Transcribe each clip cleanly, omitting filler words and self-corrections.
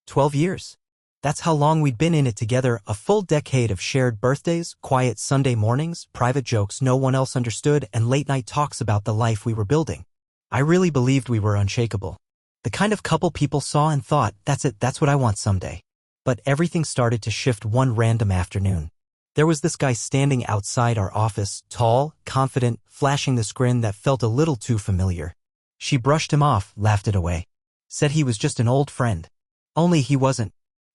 12 years. That's how long we'd been in it together, a full decade of shared birthdays, quiet Sunday mornings, private jokes no one else understood, and late-night talks about the life we were building. I really believed we were unshakable. The kind of couple people saw and thought, that's it, that's what I want someday. But everything started to shift one random afternoon. There was this guy standing outside our office, tall, confident, flashing this grin that felt a little too familiar. She brushed him off, laughed it away. Said he was just an old friend. Only he wasn't.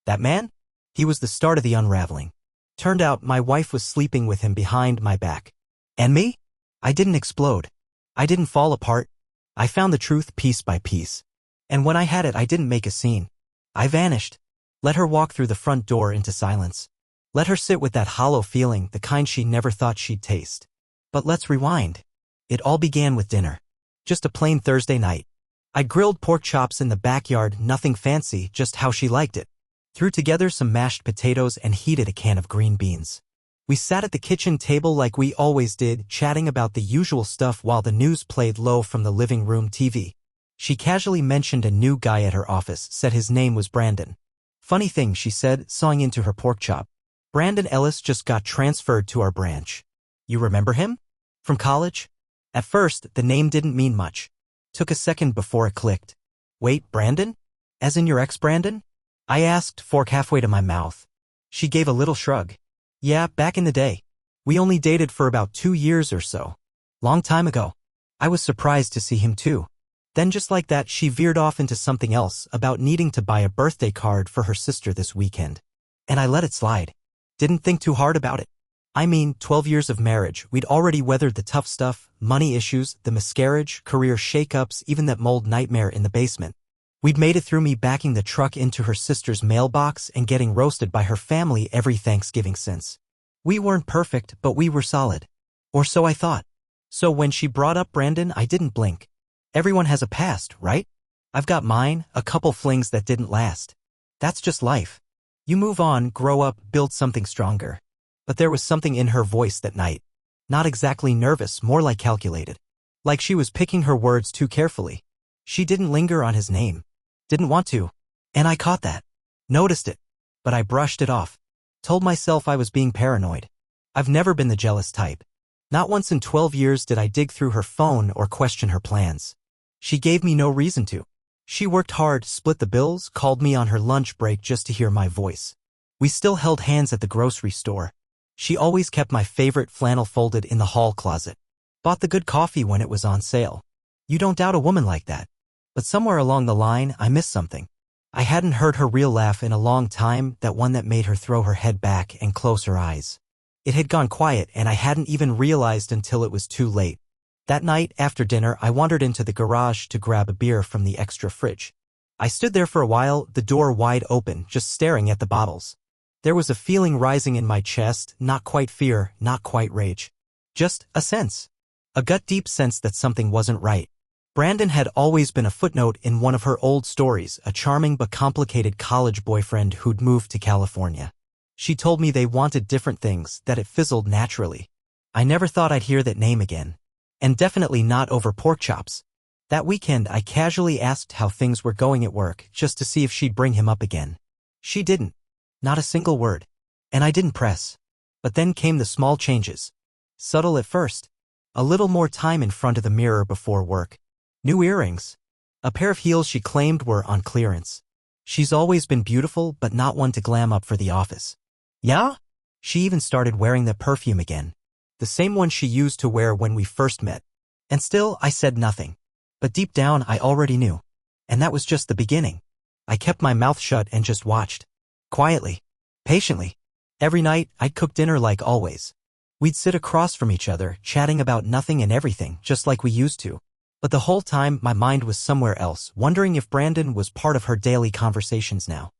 That man? He was the start of the unraveling. Turned out my wife was sleeping with him behind my back. And me? I didn't explode. I didn't fall apart. I found the truth piece by piece. And when I had it, I didn't make a scene. I vanished. Let her walk through the front door into silence. Let her sit with that hollow feeling, the kind she never thought she'd taste. But let's rewind. It all began with dinner. Just a plain Thursday night. I grilled pork chops in the backyard, nothing fancy, just how she liked it. Threw together some mashed potatoes and heated a can of green beans. We sat at the kitchen table like we always did, chatting about the usual stuff while the news played low from the living room TV. She casually mentioned a new guy at her office, said his name was Brandon. Funny thing, she said, sawing into her pork chop. Brandon Ellis just got transferred to our branch. You remember him? From college? At first, the name didn't mean much. Took a second before it clicked. Wait, Brandon? As in your ex-Brandon? I asked, fork halfway to my mouth. She gave a little shrug. Yeah, back in the day. We only dated for about 2 years or so. Long time ago. I was surprised to see him too. Then just like that, she veered off into something else about needing to buy a birthday card for her sister this weekend. And I let it slide. Didn't think too hard about it. I mean, 12 years of marriage, we'd already weathered the tough stuff, money issues, the miscarriage, career shakeups, even that mold nightmare in the basement. We'd made it through me backing the truck into her sister's mailbox and getting roasted by her family every Thanksgiving since. We weren't perfect, but we were solid. Or so I thought. So when she brought up Brandon, I didn't blink. Everyone has a past, right? I've got mine, a couple flings that didn't last. That's just life. You move on, grow up, build something stronger. But there was something in her voice that night. Not exactly nervous, more like calculated. Like she was picking her words too carefully. She didn't linger on his name. Didn't want to. And I caught that. Noticed it. But I brushed it off. Told myself I was being paranoid. I've never been the jealous type. Not once in 12 years did I dig through her phone or question her plans. She gave me no reason to. She worked hard, split the bills, called me on her lunch break just to hear my voice. We still held hands at the grocery store. She always kept my favorite flannel folded in the hall closet. Bought the good coffee when it was on sale. You don't doubt a woman like that. But somewhere along the line, I missed something. I hadn't heard her real laugh in a long time, that one that made her throw her head back and close her eyes. It had gone quiet and I hadn't even realized until it was too late. That night, after dinner, I wandered into the garage to grab a beer from the extra fridge. I stood there for a while, the door wide open, just staring at the bottles. There was a feeling rising in my chest, not quite fear, not quite rage. Just a sense. A gut-deep sense that something wasn't right. Brandon had always been a footnote in one of her old stories, a charming but complicated college boyfriend who'd moved to California. She told me they wanted different things, that it fizzled naturally. I never thought I'd hear that name again. And definitely not over pork chops. That weekend I casually asked how things were going at work, just to see if she'd bring him up again. She didn't. Not a single word. And I didn't press. But then came the small changes. Subtle at first. A little more time in front of the mirror before work. New earrings. A pair of heels she claimed were on clearance. She's always been beautiful, but not one to glam up for the office. Yeah? She even started wearing that perfume again. The same one she used to wear when we first met. And still, I said nothing. But deep down, I already knew. And that was just the beginning. I kept my mouth shut and just watched. Quietly. Patiently. Every night, I'd cook dinner like always. We'd sit across from each other, chatting about nothing and everything, just like we used to. But the whole time, my mind was somewhere else, wondering if Brandon was part of her daily conversations now.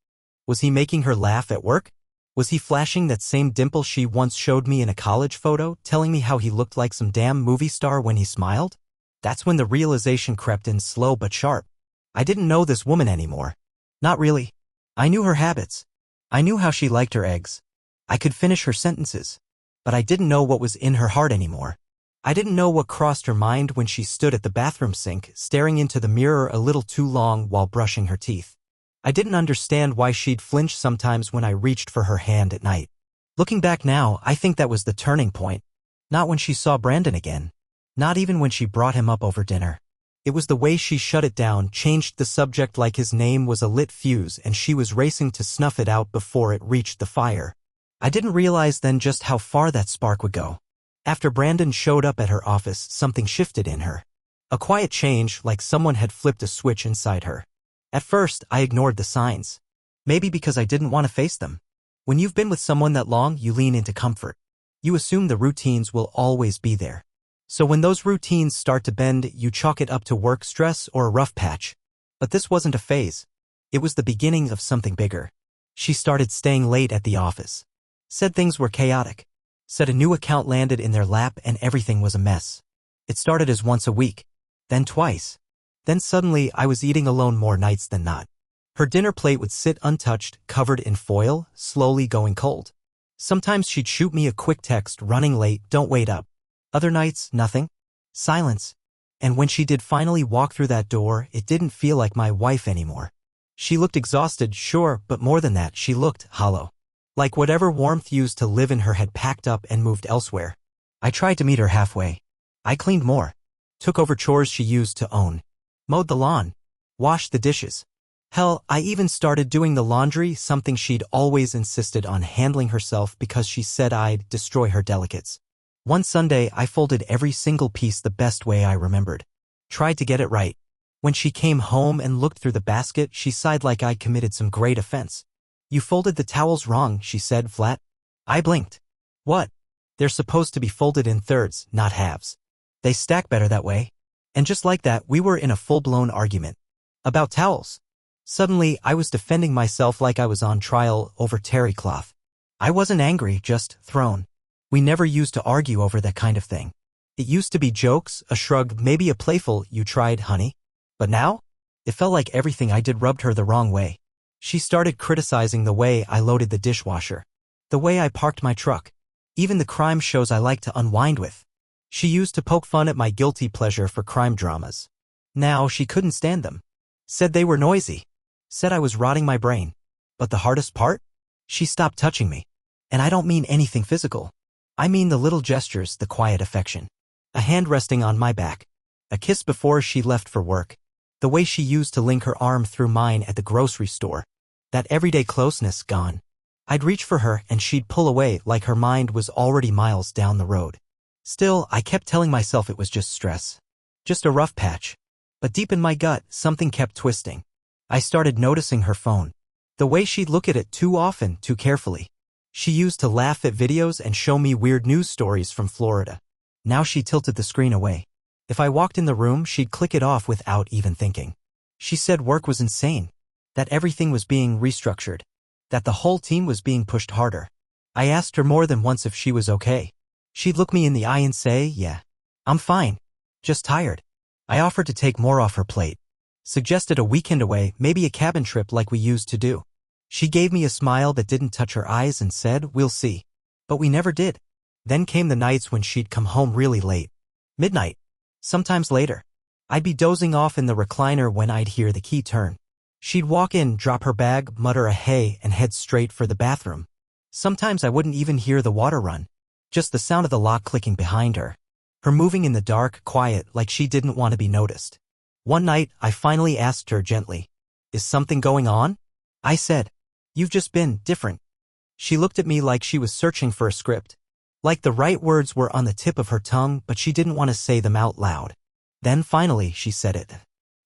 Was he making her laugh at work? Was he flashing that same dimple she once showed me in a college photo, telling me how he looked like some damn movie star when he smiled? That's when the realization crept in, slow but sharp. I didn't know this woman anymore. Not really. I knew her habits. I knew how she liked her eggs. I could finish her sentences. But I didn't know what was in her heart anymore. I didn't know what crossed her mind when she stood at the bathroom sink, staring into the mirror a little too long while brushing her teeth. I didn't understand why she'd flinch sometimes when I reached for her hand at night. Looking back now, I think that was the turning point. Not when she saw Brandon again. Not even when she brought him up over dinner. It was the way she shut it down, changed the subject like his name was a lit fuse and she was racing to snuff it out before it reached the fire. I didn't realize then just how far that spark would go. After Brandon showed up at her office, something shifted in her. A quiet change, like someone had flipped a switch inside her. At first, I ignored the signs. Maybe because I didn't want to face them. When you've been with someone that long, you lean into comfort. You assume the routines will always be there. So when those routines start to bend, you chalk it up to work stress or a rough patch. But this wasn't a phase. It was the beginning of something bigger. She started staying late at the office. Said things were chaotic. Said a new account landed in their lap and everything was a mess. It started as once a week. Then twice. Then suddenly I was eating alone more nights than not. Her dinner plate would sit untouched, covered in foil, slowly going cold. Sometimes she'd shoot me a quick text, running late, don't wait up. Other nights, nothing. Silence. And when she did finally walk through that door, it didn't feel like my wife anymore. She looked exhausted, sure, but more than that, she looked hollow. Like whatever warmth used to live in her had packed up and moved elsewhere. I tried to meet her halfway. I cleaned more. Took over chores she used to own. Mowed the lawn. Washed the dishes. Hell, I even started doing the laundry, something she'd always insisted on handling herself because she said I'd destroy her delicates. One Sunday, I folded every single piece the best way I remembered. Tried to get it right. When she came home and looked through the basket, she sighed like I'd committed some great offense. You folded the towels wrong, she said flat. I blinked. What? They're supposed to be folded in thirds, not halves. They stack better that way. And just like that, we were in a full-blown argument. About towels. Suddenly, I was defending myself like I was on trial over terry cloth. I wasn't angry, just thrown. We never used to argue over that kind of thing. It used to be jokes, a shrug, maybe a playful, you tried, honey. But now? It felt like everything I did rubbed her the wrong way. She started criticizing the way I loaded the dishwasher. The way I parked my truck. Even the crime shows I like to unwind with. She used to poke fun at my guilty pleasure for crime dramas. Now she couldn't stand them. Said they were noisy. Said I was rotting my brain. But the hardest part? She stopped touching me. And I don't mean anything physical. I mean the little gestures, the quiet affection. A hand resting on my back. A kiss before she left for work. The way she used to link her arm through mine at the grocery store. That everyday closeness gone. I'd reach for her and she'd pull away like her mind was already miles down the road. Still, I kept telling myself it was just stress. Just a rough patch. But deep in my gut, something kept twisting. I started noticing her phone. The way she'd look at it too often, too carefully. She used to laugh at videos and show me weird news stories from Florida. Now she tilted the screen away. If I walked in the room, she'd click it off without even thinking. She said work was insane. That everything was being restructured. That the whole team was being pushed harder. I asked her more than once if she was okay. She'd look me in the eye and say, yeah, I'm fine. Just tired. I offered to take more off her plate. Suggested a weekend away, maybe a cabin trip like we used to do. She gave me a smile that didn't touch her eyes and said, we'll see. But we never did. Then came the nights when she'd come home really late. Midnight. Sometimes later. I'd be dozing off in the recliner when I'd hear the key turn. She'd walk in, drop her bag, mutter a hey, and head straight for the bathroom. Sometimes I wouldn't even hear the water run. Just the sound of the lock clicking behind her. Her moving in the dark, quiet, like she didn't want to be noticed. One night, I finally asked her gently, is something going on? I said, you've just been different. She looked at me like she was searching for a script. Like the right words were on the tip of her tongue, but she didn't want to say them out loud. Then finally, she said it.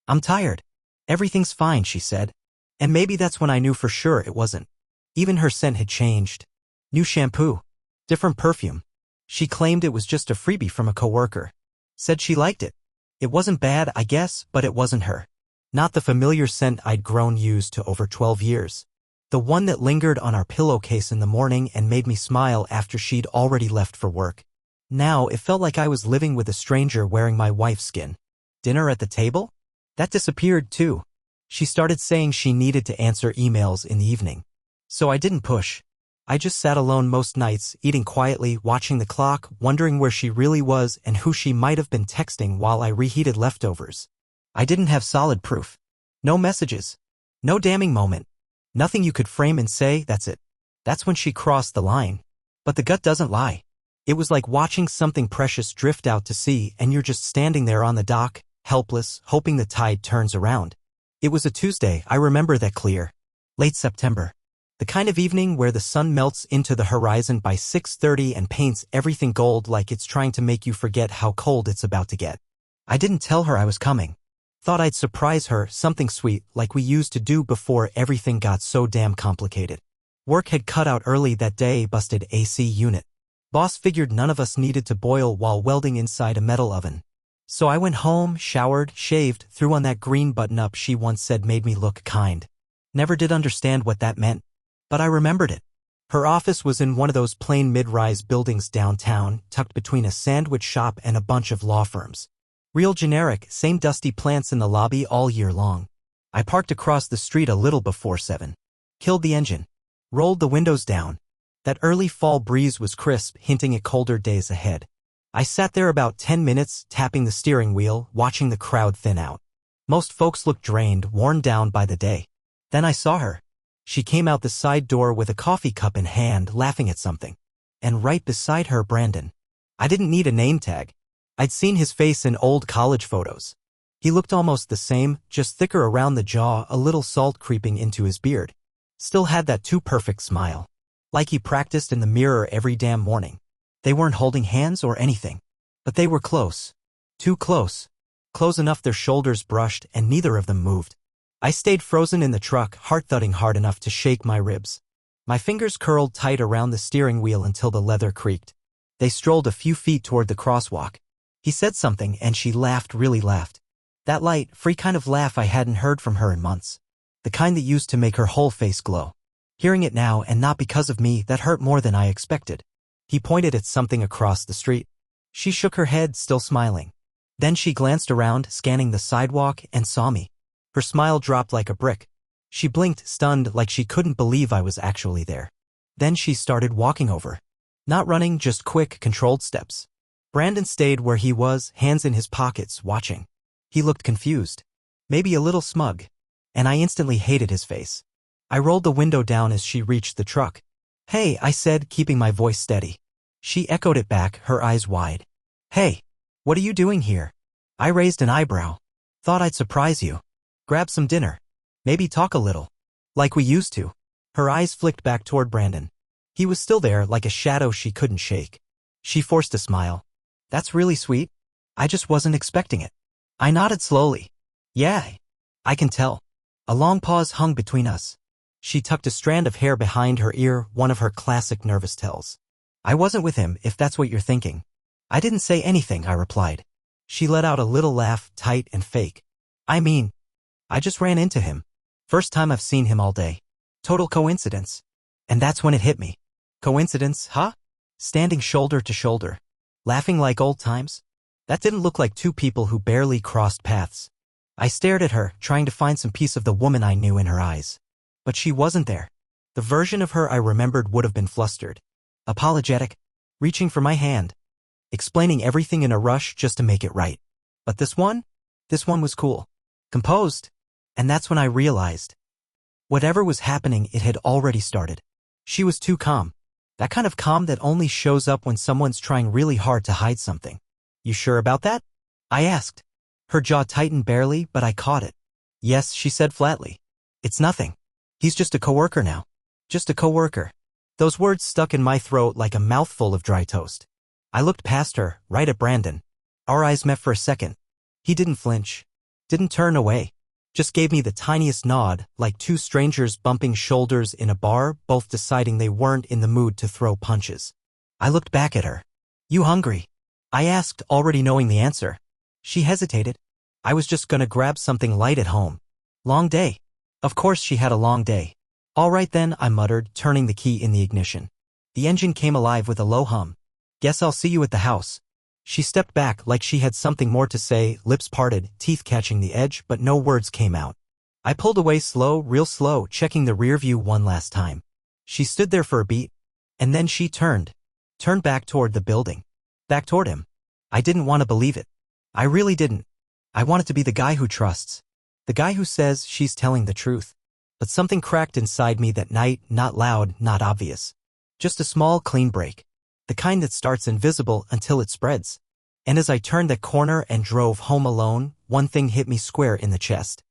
I'm tired. Everything's fine, she said. And maybe that's when I knew for sure it wasn't. Even her scent had changed. New shampoo. Different perfume. She claimed it was just a freebie from a coworker. Said she liked it. It wasn't bad, I guess, but it wasn't her. Not the familiar scent I'd grown used to over 12 years. The one that lingered on our pillowcase in the morning and made me smile after she'd already left for work. Now it felt like I was living with a stranger wearing my wife's skin. Dinner at the table? That disappeared too. She started saying she needed to answer emails in the evening. So I didn't push. I just sat alone most nights, eating quietly, watching the clock, wondering where she really was and who she might have been texting while I reheated leftovers. I didn't have solid proof. No messages. No damning moment. Nothing you could frame and say, that's it. That's when she crossed the line. But the gut doesn't lie. It was like watching something precious drift out to sea and you're just standing there on the dock, helpless, hoping the tide turns around. It was a Tuesday, I remember that clear. Late September. The kind of evening where the sun melts into the horizon by 6:30 and paints everything gold like it's trying to make you forget how cold it's about to get. I didn't tell her I was coming. Thought I'd surprise her, something sweet like we used to do before everything got so damn complicated. Work had cut out early that day, busted AC unit. Boss figured none of us needed to boil while welding inside a metal oven. So I went home, showered, shaved, threw on that green button-up she once said made me look kind. Never did understand what that meant. But I remembered it. Her office was in one of those plain mid-rise buildings downtown, tucked between a sandwich shop and a bunch of law firms. Real generic, same dusty plants in the lobby all year long. I parked across the street a little before 7. Killed the engine. Rolled the windows down. That early fall breeze was crisp, hinting at colder days ahead. I sat there about 10 minutes, tapping the steering wheel, watching the crowd thin out. Most folks looked drained, worn down by the day. Then I saw her. She came out the side door with a coffee cup in hand, laughing at something. And right beside her, Brandon. I didn't need a name tag. I'd seen his face in old college photos. He looked almost the same, just thicker around the jaw, a little salt creeping into his beard. Still had that too-perfect smile. Like he practiced in the mirror every damn morning. They weren't holding hands or anything. But they were close. Too close. Close enough their shoulders brushed and neither of them moved. I stayed frozen in the truck, heart thudding hard enough to shake my ribs. My fingers curled tight around the steering wheel until the leather creaked. They strolled a few feet toward the crosswalk. He said something and she laughed, really laughed. That light, free kind of laugh I hadn't heard from her in months. The kind that used to make her whole face glow. Hearing it now, and not because of me, that hurt more than I expected. He pointed at something across the street. She shook her head, still smiling. Then she glanced around, scanning the sidewalk, and saw me. Her smile dropped like a brick. She blinked, stunned, like she couldn't believe I was actually there. Then she started walking over. Not running, just quick, controlled steps. Brandon stayed where he was, hands in his pockets, watching. He looked confused. Maybe a little smug. And I instantly hated his face. I rolled the window down as she reached the truck. "Hey," I said, keeping my voice steady. She echoed it back, her eyes wide. "Hey, what are you doing here?" I raised an eyebrow. "Thought I'd surprise you. Grab some dinner. Maybe talk a little. Like we used to." Her eyes flicked back toward Brandon. He was still there, like a shadow she couldn't shake. She forced a smile. "That's really sweet. I just wasn't expecting it." I nodded slowly. "Yeah, I can tell." A long pause hung between us. She tucked a strand of hair behind her ear, one of her classic nervous tells. "I wasn't with him, if that's what you're thinking." "I didn't say anything," I replied. She let out a little laugh, tight and fake. "I mean, I just ran into him. First time I've seen him all day. Total coincidence." And that's when it hit me. Coincidence, huh? Standing shoulder to shoulder. Laughing like old times? That didn't look like two people who barely crossed paths. I stared at her, trying to find some piece of the woman I knew in her eyes. But she wasn't there. The version of her I remembered would have been flustered. Apologetic. Reaching for my hand. Explaining everything in a rush just to make it right. But this one was cool. Composed. And that's when I realized. Whatever was happening, it had already started. She was too calm. That kind of calm that only shows up when someone's trying really hard to hide something. "You sure about that?" I asked. Her jaw tightened barely, but I caught it. "Yes," she said flatly. "It's nothing. He's just a coworker now. Just a coworker." Those words stuck in my throat like a mouthful of dry toast. I looked past her, right at Brandon. Our eyes met for a second. He didn't flinch. Didn't turn away. Just gave me the tiniest nod, like two strangers bumping shoulders in a bar, both deciding they weren't in the mood to throw punches. I looked back at her. "You hungry?" I asked, already knowing the answer. She hesitated. "I was just gonna grab something light at home." "Long day." Of course she had a long day. "All right then," I muttered, turning the key in the ignition. The engine came alive with a low hum. "Guess I'll see you at the house." She stepped back like she had something more to say, lips parted, teeth catching the edge, but no words came out. I pulled away slow, real slow, checking the rear view one last time. She stood there for a beat, and then she turned back toward the building. Back toward him. I didn't want to believe it. I really didn't. I wanted to be the guy who trusts. The guy who says she's telling the truth. But something cracked inside me that night, not loud, not obvious. Just a small, clean break. The kind that starts invisible until it spreads. And as I turned the corner and drove home alone, one thing hit me square in the chest.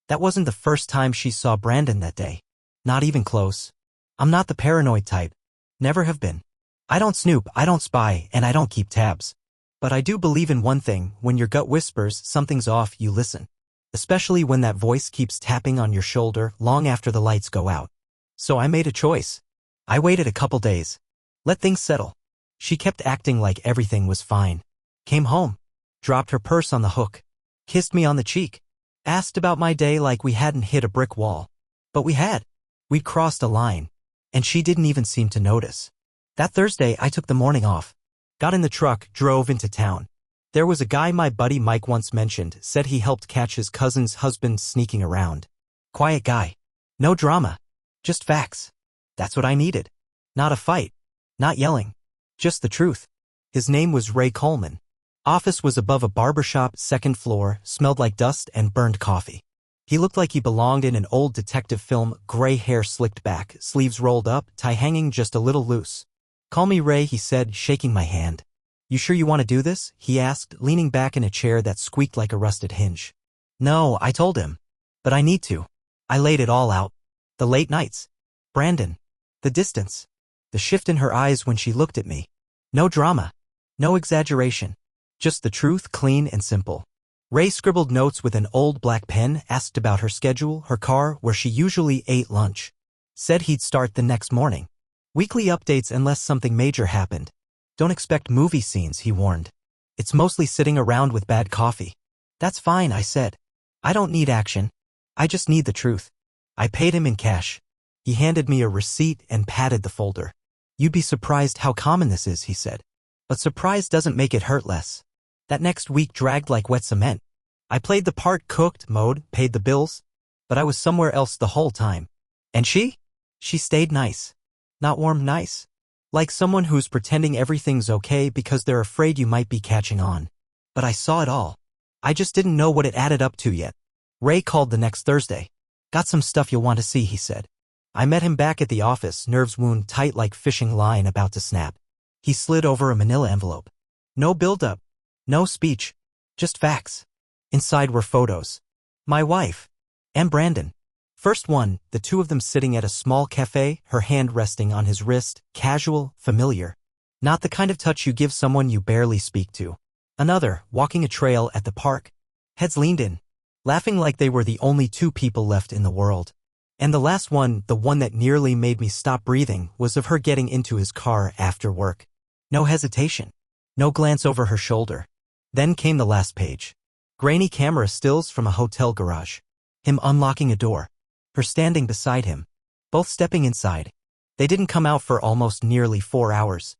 That wasn't the first time she saw Brandon that day. Not even close. I'm not the paranoid type. Never have been. I don't snoop, I don't spy, and I don't keep tabs. But I do believe in one thing: when your gut whispers something's off, you listen. Especially when that voice keeps tapping on your shoulder long after the lights go out. So I made a choice. I waited a couple days. Let things settle. She kept acting like everything was fine. Came home. Dropped her purse on the hook. Kissed me on the cheek. Asked about my day like we hadn't hit a brick wall. But we had. We'd crossed a line. And she didn't even seem to notice. That Thursday, I took the morning off. Got in the truck, drove into town. There was a guy my buddy Mike once mentioned, said he helped catch his cousin's husband sneaking around. Quiet guy. No drama. Just facts. That's what I needed. Not a fight. Not yelling. Just the truth. His name was Ray Coleman. Office was above a barbershop, second floor, smelled like dust and burned coffee. He looked like he belonged in an old detective film, gray hair slicked back, sleeves rolled up, tie hanging just a little loose. Call me Ray, he said, shaking my hand. You sure you want to do this? He asked, leaning back in a chair that squeaked like a rusted hinge. No, I told him. But I need to. I laid it all out. The late nights. Brandon. The distance. The shift in her eyes when she looked at me. No drama. No exaggeration. Just the truth, clean and simple. Ray scribbled notes with an old black pen, asked about her schedule, her car, where she usually ate lunch. Said he'd start the next morning. Weekly updates unless something major happened. Don't expect movie scenes, he warned. It's mostly sitting around with bad coffee. That's fine, I said. I don't need action. I just need the truth. I paid him in cash. He handed me a receipt and patted the folder. You'd be surprised how common this is, he said. But surprise doesn't make it hurt less. That next week dragged like wet cement. I played the part, cooked, mowed, paid the bills. But I was somewhere else the whole time. And she? She stayed nice. Not warm, nice. Like someone who's pretending everything's okay because they're afraid you might be catching on. But I saw it all. I just didn't know what it added up to yet. Ray called the next Thursday. Got some stuff you'll want to see, he said. I met him back at the office, nerves wound tight like fishing line about to snap. He slid over a manila envelope. No build-up. No speech. Just facts. Inside were photos. My wife. And Brandon. First one, the two of them sitting at a small cafe, her hand resting on his wrist, casual, familiar. Not the kind of touch you give someone you barely speak to. Another, walking a trail at the park. Heads leaned in, laughing like they were the only two people left in the world. And the last one, the one that nearly made me stop breathing, was of her getting into his car after work. No hesitation. No glance over her shoulder. Then came the last page. Grainy camera stills from a hotel garage. Him unlocking a door. Her standing beside him. Both stepping inside. They didn't come out for almost nearly 4 hours.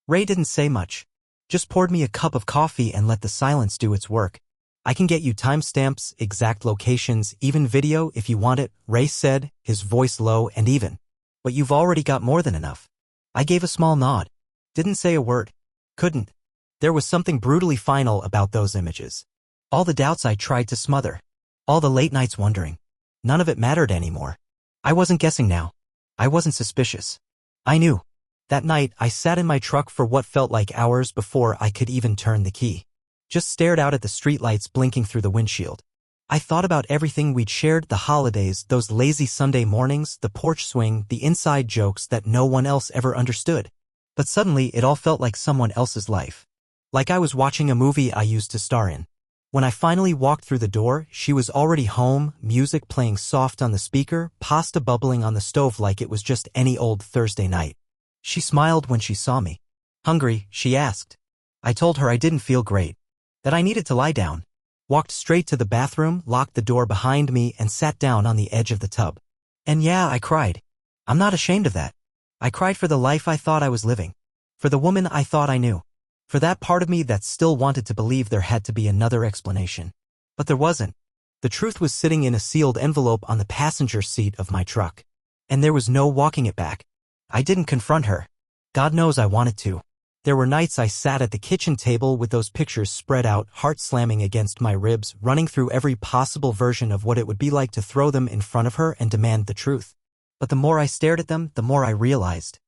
Ray didn't say much. Just poured me a cup of coffee and let the silence do its work. I can get you timestamps, exact locations, even video if you want it, Ray said, his voice low and even. But you've already got more than enough. I gave a small nod. Didn't say a word. Couldn't. There was something brutally final about those images. All the doubts I tried to smother. All the late nights wondering. None of it mattered anymore. I wasn't guessing now. I wasn't suspicious. I knew. That night, I sat in my truck for what felt like hours before I could even turn the key. Just stared out at the streetlights blinking through the windshield. I thought about everything we'd shared, the holidays, those lazy Sunday mornings, the porch swing, the inside jokes that no one else ever understood. But suddenly, it all felt like someone else's life. Like I was watching a movie I used to star in. When I finally walked through the door, she was already home, music playing soft on the speaker, pasta bubbling on the stove like it was just any old Thursday night. She smiled when she saw me. Hungry, she asked. I told her I didn't feel great. That I needed to lie down. Walked straight to the bathroom, locked the door behind me, and sat down on the edge of the tub. And yeah, I cried. I'm not ashamed of that. I cried for the life I thought I was living. For the woman I thought I knew. For that part of me that still wanted to believe there had to be another explanation. But there wasn't. The truth was sitting in a sealed envelope on the passenger seat of my truck. And there was no walking it back. I didn't confront her. God knows I wanted to. There were nights I sat at the kitchen table with those pictures spread out, heart slamming against my ribs, running through every possible version of what it would be like to throw them in front of her and demand the truth. But the more I stared at them, the more I realized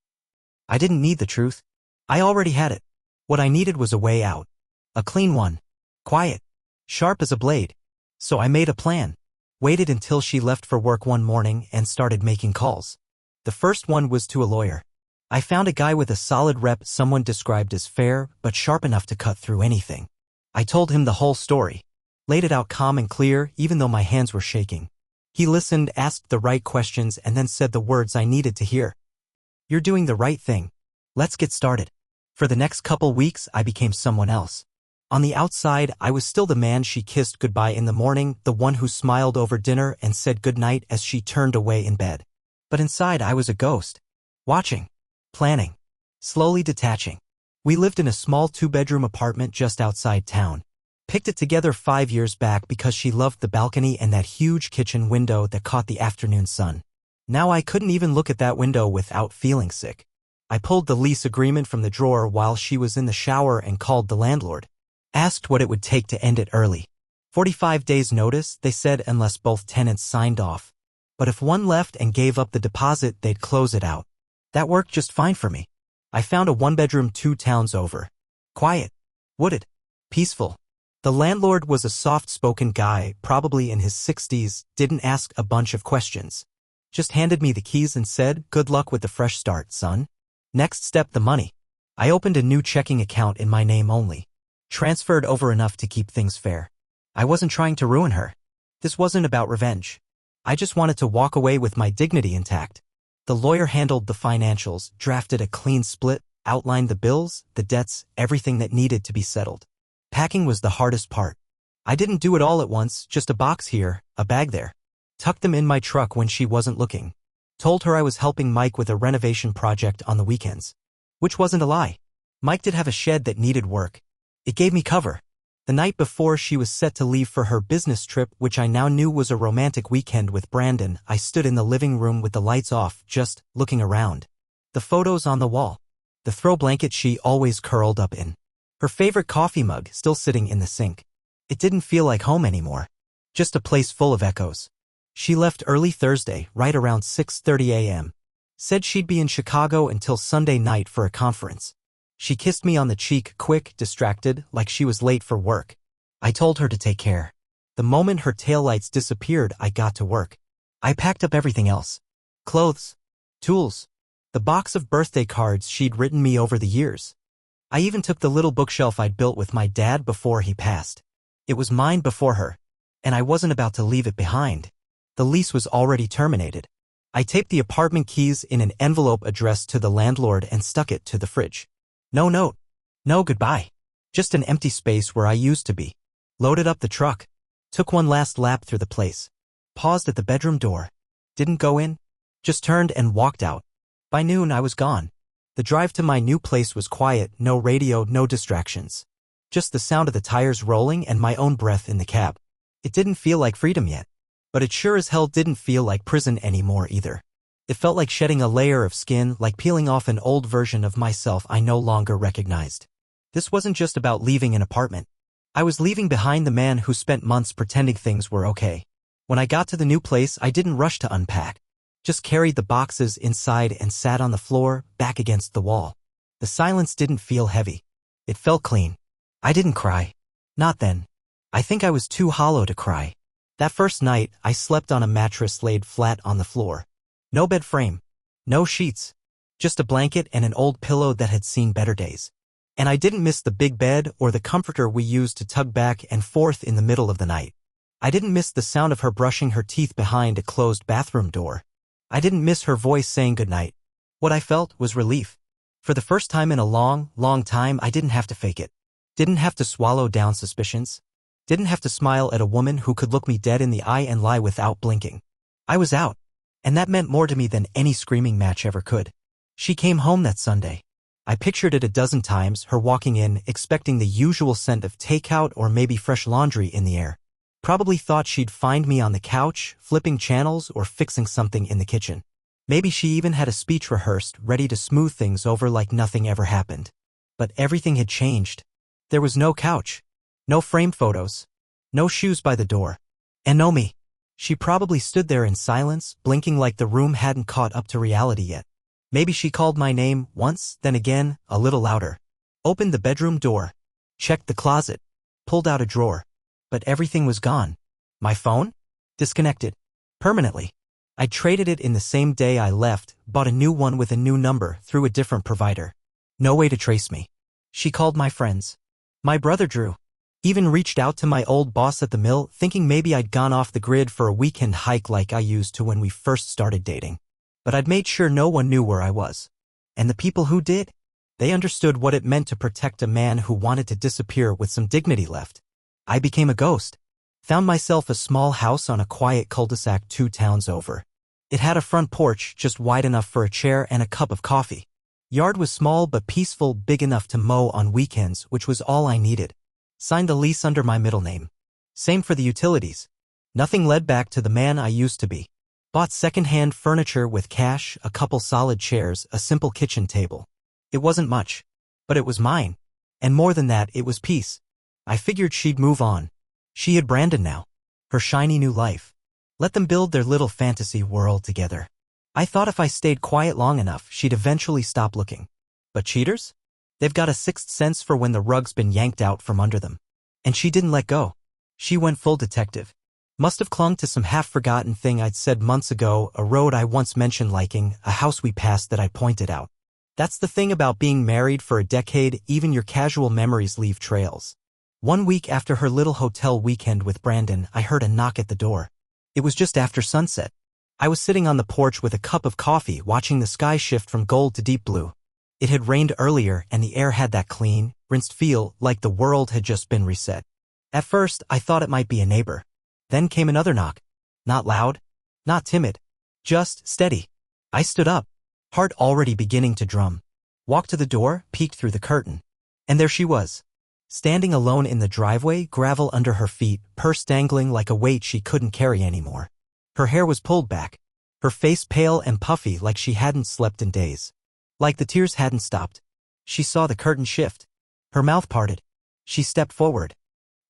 I didn't need the truth. I already had it. What I needed was a way out. A clean one. Quiet. Sharp as a blade. So I made a plan. Waited until she left for work one morning and started making calls. The first one was to a lawyer. I found a guy with a solid rep, someone described as fair, but sharp enough to cut through anything. I told him the whole story. Laid it out calm and clear, even though my hands were shaking. He listened, asked the right questions, and then said the words I needed to hear. "You're doing the right thing. Let's get started." For the next couple weeks, I became someone else. On the outside, I was still the man she kissed goodbye in the morning, the one who smiled over dinner and said goodnight as she turned away in bed. But inside, I was a ghost. Watching. Planning. Slowly detaching. We lived in a small 2-bedroom apartment just outside town. Picked it together 5 years back because she loved the balcony and that huge kitchen window that caught the afternoon sun. Now I couldn't even look at that window without feeling sick. I pulled the lease agreement from the drawer while she was in the shower and called the landlord. Asked what it would take to end it early. 45 days notice, they said, unless both tenants signed off. But if one left and gave up the deposit, they'd close it out. That worked just fine for me. I found a 1-bedroom 2 towns over. Quiet. Wooded. Peaceful. The landlord was a soft-spoken guy, probably in his 60s, didn't ask a bunch of questions. Just handed me the keys and said, "Good luck with the fresh start, son." Next step, the money. I opened a new checking account in my name only. Transferred over enough to keep things fair. I wasn't trying to ruin her. This wasn't about revenge. I just wanted to walk away with my dignity intact. The lawyer handled the financials, drafted a clean split, outlined the bills, the debts, everything that needed to be settled. Packing was the hardest part. I didn't do it all at once, just a box here, a bag there. Tucked them in my truck when she wasn't looking. Told her I was helping Mike with a renovation project on the weekends. Which wasn't a lie. Mike did have a shed that needed work. It gave me cover. The night before she was set to leave for her business trip, which I now knew was a romantic weekend with Brandon, I stood in the living room with the lights off, just looking around. The photos on the wall. The throw blanket she always curled up in. Her favorite coffee mug still sitting in the sink. It didn't feel like home anymore. Just a place full of echoes. She left early Thursday, right around 6:30 a.m. Said she'd be in Chicago until Sunday night for a conference. She kissed me on the cheek, quick, distracted, like she was late for work. I told her to take care. The moment her taillights disappeared, I got to work. I packed up everything else. Clothes. Tools. The box of birthday cards she'd written me over the years. I even took the little bookshelf I'd built with my dad before he passed. It was mine before her, and I wasn't about to leave it behind. The lease was already terminated. I taped the apartment keys in an envelope addressed to the landlord and stuck it to the fridge. No note. No goodbye. Just an empty space where I used to be. Loaded up the truck. Took one last lap through the place. Paused at the bedroom door. Didn't go in. Just turned and walked out. By noon, I was gone. The drive to my new place was quiet, no radio, no distractions. Just the sound of the tires rolling and my own breath in the cab. It didn't feel like freedom yet. But it sure as hell didn't feel like prison anymore either. It felt like shedding a layer of skin, like peeling off an old version of myself I no longer recognized. This wasn't just about leaving an apartment. I was leaving behind the man who spent months pretending things were okay. When I got to the new place, I didn't rush to unpack. Just carried the boxes inside and sat on the floor, back against the wall. The silence didn't feel heavy. It felt clean. I didn't cry. Not then. I think I was too hollow to cry. That first night, I slept on a mattress laid flat on the floor. No bed frame. No sheets. Just a blanket and an old pillow that had seen better days. And I didn't miss the big bed or the comforter we used to tug back and forth in the middle of the night. I didn't miss the sound of her brushing her teeth behind a closed bathroom door. I didn't miss her voice saying goodnight. What I felt was relief. For the first time in a long, long time, I didn't have to fake it. Didn't have to swallow down suspicions. Didn't have to smile at a woman who could look me dead in the eye and lie without blinking. I was out. And that meant more to me than any screaming match ever could. She came home that Sunday. I pictured it a dozen times, her walking in, expecting the usual scent of takeout or maybe fresh laundry in the air. Probably thought she'd find me on the couch, flipping channels or fixing something in the kitchen. Maybe she even had a speech rehearsed, ready to smooth things over like nothing ever happened. But everything had changed. There was no couch, no frame photos, no shoes by the door, and no me. She probably stood there in silence, blinking like the room hadn't caught up to reality yet. Maybe she called my name once, then again, a little louder. Opened the bedroom door, checked the closet, pulled out a drawer. But everything was gone. My phone? Disconnected. Permanently. I traded it in the same day I left, bought a new one with a new number through a different provider. No way to trace me. She called my friends. My brother Drew. Even reached out to my old boss at the mill, thinking maybe I'd gone off the grid for a weekend hike like I used to when we first started dating. But I'd made sure no one knew where I was. And the people who did, they understood what it meant to protect a man who wanted to disappear with some dignity left. I became a ghost. Found myself a small house on a quiet cul-de-sac 2 towns over. It had a front porch just wide enough for a chair and a cup of coffee. Yard was small but peaceful, big enough to mow on weekends, which was all I needed. Signed the lease under my middle name. Same for the utilities. Nothing led back to the man I used to be. Bought second-hand furniture with cash, a couple solid chairs, a simple kitchen table. It wasn't much, but it was mine. And more than that, it was peace. I figured she'd move on. She had Brandon now. Her shiny new life. Let them build their little fantasy world together. I thought if I stayed quiet long enough, she'd eventually stop looking. But cheaters? They've got a sixth sense for when the rug's been yanked out from under them. And she didn't let go. She went full detective. Must have clung to some half-forgotten thing I'd said months ago, a road I once mentioned liking, a house we passed that I pointed out. That's the thing about being married for a decade, even your casual memories leave trails. 1 week after her little hotel weekend with Brandon, I heard a knock at the door. It was just after sunset. I was sitting on the porch with a cup of coffee, watching the sky shift from gold to deep blue. It had rained earlier, and the air had that clean, rinsed feel, like the world had just been reset. At first, I thought it might be a neighbor. Then came another knock. Not loud, not timid, just steady. I stood up, heart already beginning to drum. Walked to the door, peeked through the curtain. And there she was. Standing alone in the driveway, gravel under her feet, purse dangling like a weight she couldn't carry anymore. Her hair was pulled back, her face pale and puffy like she hadn't slept in days. Like the tears hadn't stopped. She saw the curtain shift. Her mouth parted. She stepped forward.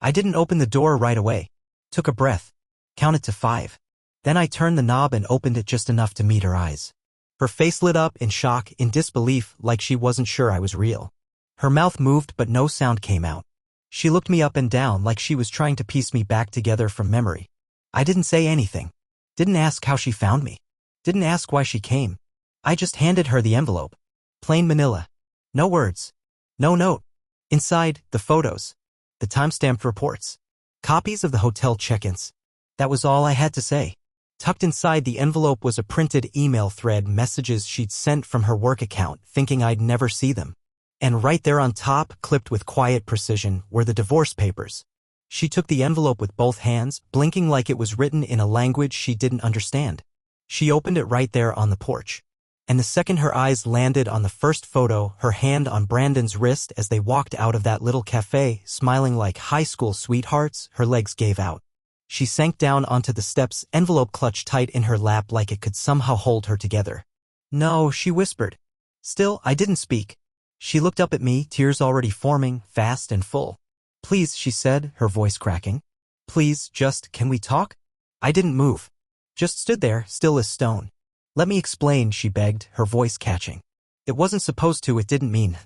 I didn't open the door right away. Took a breath. Counted to 5. Then I turned the knob and opened it just enough to meet her eyes. Her face lit up in shock, in disbelief, like she wasn't sure I was real. Her mouth moved but no sound came out. She looked me up and down like she was trying to piece me back together from memory. I didn't say anything. Didn't ask how she found me. Didn't ask why she came. I just handed her the envelope. Plain manila. No words. No note. Inside, the photos. The timestamped reports. Copies of the hotel check-ins. That was all I had to say. Tucked inside the envelope was a printed email thread, messages she'd sent from her work account, thinking I'd never see them. And right there on top, clipped with quiet precision, were the divorce papers. She took the envelope with both hands, blinking like it was written in a language she didn't understand. She opened it right there on the porch. And the second her eyes landed on the first photo, her hand on Brandon's wrist as they walked out of that little cafe, smiling like high school sweethearts, her legs gave out. She sank down onto the steps, envelope clutched tight in her lap like it could somehow hold her together. No, she whispered. Still, I didn't speak. She looked up at me, tears already forming, fast and full. Please, she said, her voice cracking. Please, just, can we talk? I didn't move. Just stood there, still as stone. Let me explain, she begged, her voice catching. It wasn't supposed to, it didn't mean.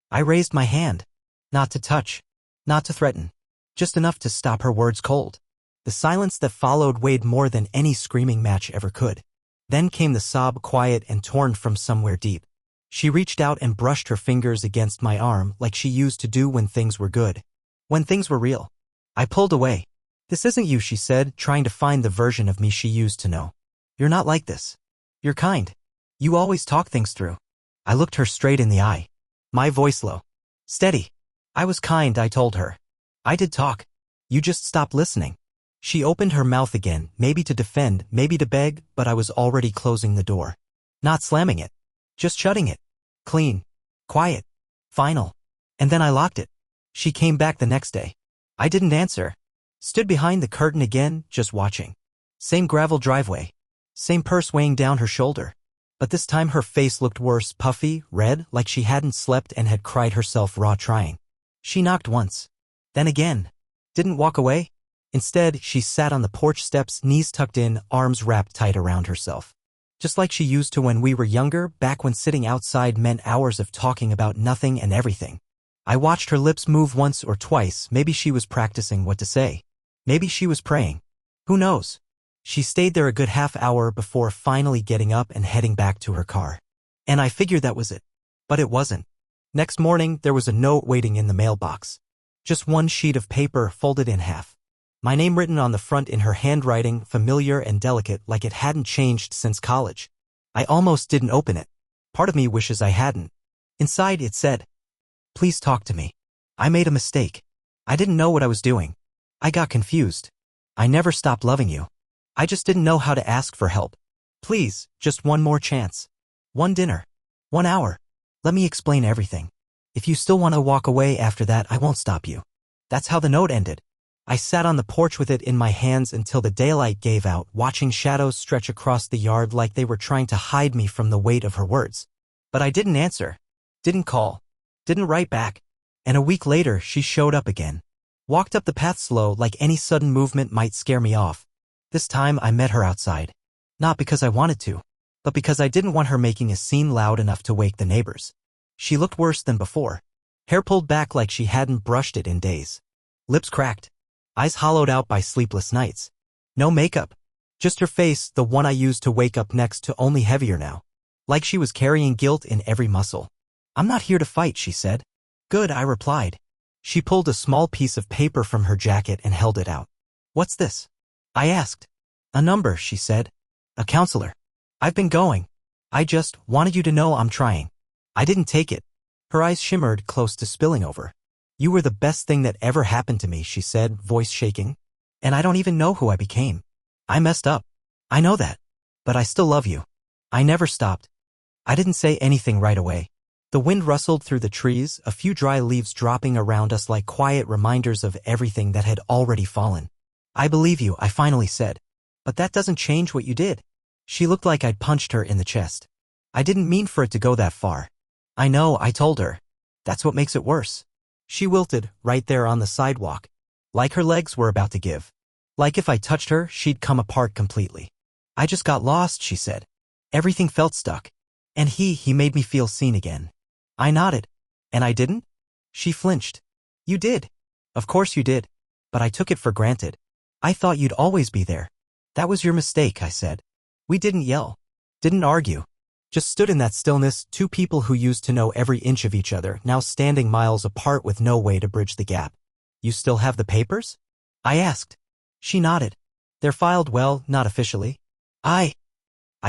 I raised my hand. Not to touch. Not to threaten. Just enough to stop her words cold. The silence that followed weighed more than any screaming match ever could. Then came the sob, quiet and torn from somewhere deep. She reached out and brushed her fingers against my arm like she used to do when things were good. When things were real. I pulled away. This isn't you, she said, trying to find the version of me she used to know. You're not like this. You're kind. You always talk things through. I looked her straight in the eye. My voice low. Steady. I was kind, I told her. I did talk. You just stopped listening. She opened her mouth again, maybe to defend, maybe to beg, but I was already closing the door. Not slamming it. Just shutting it. Clean. Quiet. Final. And then I locked it. She came back the next day. I didn't answer. Stood behind the curtain again, just watching. Same gravel driveway. Same purse weighing down her shoulder. But this time her face looked worse, puffy, red, like she hadn't slept and had cried herself raw trying. She knocked once. Then again. Didn't walk away. Instead, she sat on the porch steps, knees tucked in, arms wrapped tight around herself. Just like she used to when we were younger, back when sitting outside meant hours of talking about nothing and everything. I watched her lips move once or twice. Maybe she was practicing what to say. Maybe she was praying. Who knows? She stayed there a good half hour before finally getting up and heading back to her car. And I figured that was it. But it wasn't. Next morning, there was a note waiting in the mailbox. Just one sheet of paper folded in half. My name written on the front in her handwriting, familiar and delicate, like it hadn't changed since college. I almost didn't open it. Part of me wishes I hadn't. Inside it said, "Please talk to me. I made a mistake. I didn't know what I was doing. I got confused. I never stopped loving you. I just didn't know how to ask for help. Please, just one more chance. One dinner. 1 hour. Let me explain everything. If you still want to walk away after that, I won't stop you." That's how the note ended. I sat on the porch with it in my hands until the daylight gave out, watching shadows stretch across the yard like they were trying to hide me from the weight of her words. But I didn't answer. Didn't call. Didn't write back. And a week later, she showed up again. Walked up the path slow, like any sudden movement might scare me off. This time I met her outside. Not because I wanted to, but because I didn't want her making a scene loud enough to wake the neighbors. She looked worse than before. Hair pulled back like she hadn't brushed it in days. Lips cracked. Eyes hollowed out by sleepless nights. No makeup. Just her face, the one I used to wake up next to, only heavier now. Like she was carrying guilt in every muscle. "I'm not here to fight," she said. "Good," I replied. She pulled a small piece of paper from her jacket and held it out. "What's this?" I asked. "A number," she said. "A counselor. I've been going. I just wanted you to know I'm trying." I didn't take it. Her eyes shimmered, close to spilling over. "You were the best thing that ever happened to me," she said, voice shaking. "And I don't even know who I became. I messed up. I know that. But I still love you. I never stopped." I didn't say anything right away. The wind rustled through the trees, a few dry leaves dropping around us like quiet reminders of everything that had already fallen. "I believe you," I finally said. "But that doesn't change what you did." She looked like I'd punched her in the chest. "I didn't mean for it to go that far." "I know," I told her. "That's what makes it worse." She wilted, right there on the sidewalk. Like her legs were about to give. Like if I touched her, she'd come apart completely. "I just got lost," she said. "Everything felt stuck. And he made me feel seen again." I nodded. "And I didn't?" She flinched. "You did. Of course you did. But I took it for granted. I thought you'd always be there." "That was your mistake," I said. "We didn't yell. Didn't argue. Just stood in that stillness, two people who used to know every inch of each other, now standing miles apart with no way to bridge the gap." "You still have the papers?" I asked. She nodded. "They're filed well, not officially." I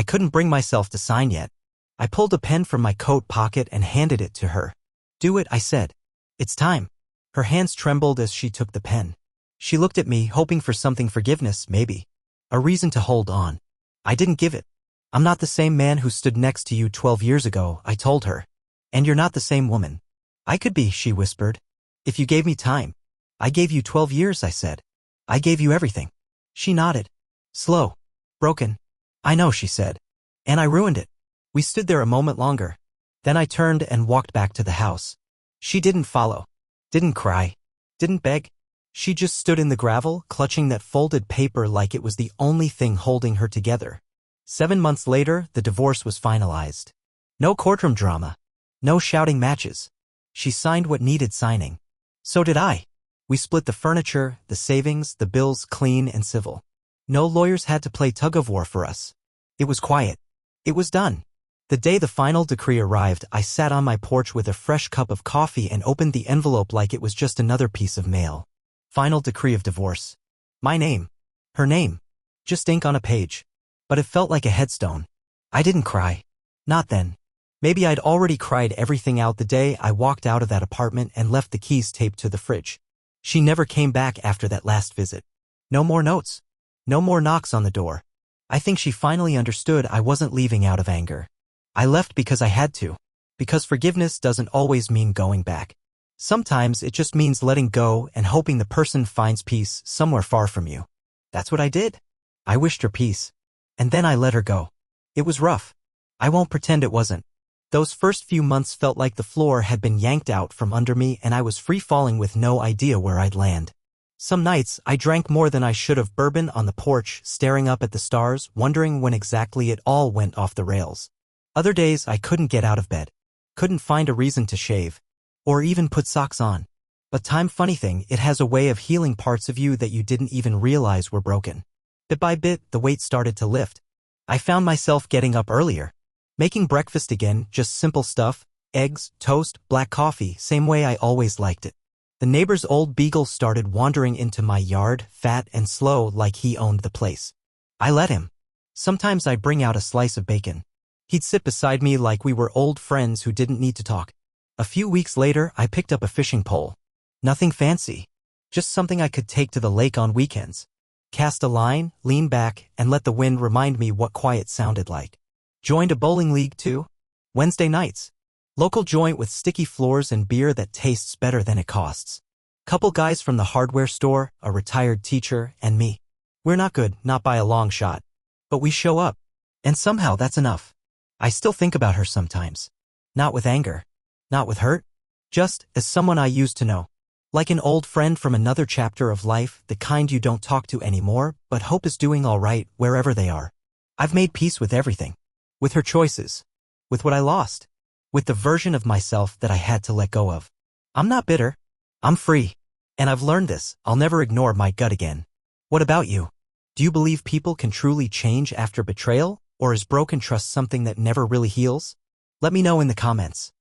couldn't bring myself to sign yet. I pulled a pen from my coat pocket and handed it to her. "Do it," I said. "It's time." Her hands trembled as she took the pen. She looked at me, hoping for something, forgiveness, maybe. A reason to hold on. I didn't give it. "I'm not the same man who stood next to you 12 years ago," I told her. "And you're not the same woman." "I could be," she whispered. "If you gave me time." "I gave you 12 years," I said. "I gave you everything." She nodded. "Slow. Broken." "I know," she said. "And I ruined it." We stood there a moment longer. Then I turned and walked back to the house. She didn't follow. Didn't cry. Didn't beg. She just stood in the gravel, clutching that folded paper like it was the only thing holding her together. 7 months later, the divorce was finalized. No courtroom drama. No shouting matches. She signed what needed signing. So did I. We split the furniture, the savings, the bills, clean and civil. No lawyers had to play tug-of-war for us. It was quiet. It was done. The day the final decree arrived, I sat on my porch with a fresh cup of coffee and opened the envelope like it was just another piece of mail. Final decree of divorce. My name. Her name. Just ink on a page. But it felt like a headstone. I didn't cry. Not then. Maybe I'd already cried everything out the day I walked out of that apartment and left the keys taped to the fridge. She never came back after that last visit. No more notes. No more knocks on the door. I think she finally understood I wasn't leaving out of anger. I left because I had to. Because forgiveness doesn't always mean going back. Sometimes it just means letting go and hoping the person finds peace somewhere far from you. That's what I did. I wished her peace. And then I let her go. It was rough. I won't pretend it wasn't. Those first few months felt like the floor had been yanked out from under me and I was free-falling with no idea where I'd land. Some nights, I drank more than I should of bourbon on the porch, staring up at the stars, wondering when exactly it all went off the rails. Other days, I couldn't get out of bed. Couldn't find a reason to shave. Or even put socks on. But time, funny thing, it has a way of healing parts of you that you didn't even realize were broken. Bit by bit, the weight started to lift. I found myself getting up earlier. Making breakfast again, just simple stuff, eggs, toast, black coffee, same way I always liked it. The neighbor's old beagle started wandering into my yard, fat and slow like he owned the place. I let him. Sometimes I'd bring out a slice of bacon. He'd sit beside me like we were old friends who didn't need to talk. A few weeks later, I picked up a fishing pole. Nothing fancy. Just something I could take to the lake on weekends. Cast a line, lean back, and let the wind remind me what quiet sounded like. Joined a bowling league too. Wednesday nights. Local joint with sticky floors and beer that tastes better than it costs. Couple guys from the hardware store, a retired teacher, and me. We're not good, not by a long shot. But we show up. And somehow that's enough. I still think about her sometimes. Not with anger. Not with hurt. Just as someone I used to know. Like an old friend from another chapter of life, the kind you don't talk to anymore, but hope is doing all right wherever they are. I've made peace with everything. With her choices. With what I lost. With the version of myself that I had to let go of. I'm not bitter. I'm free. And I've learned this, I'll never ignore my gut again. What about you? Do you believe people can truly change after betrayal, or is broken trust something that never really heals? Let me know in the comments.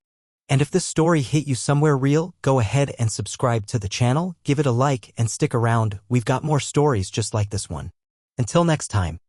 And if this story hit you somewhere real, go ahead and subscribe to the channel, give it a like, and stick around, we've got more stories just like this one. Until next time.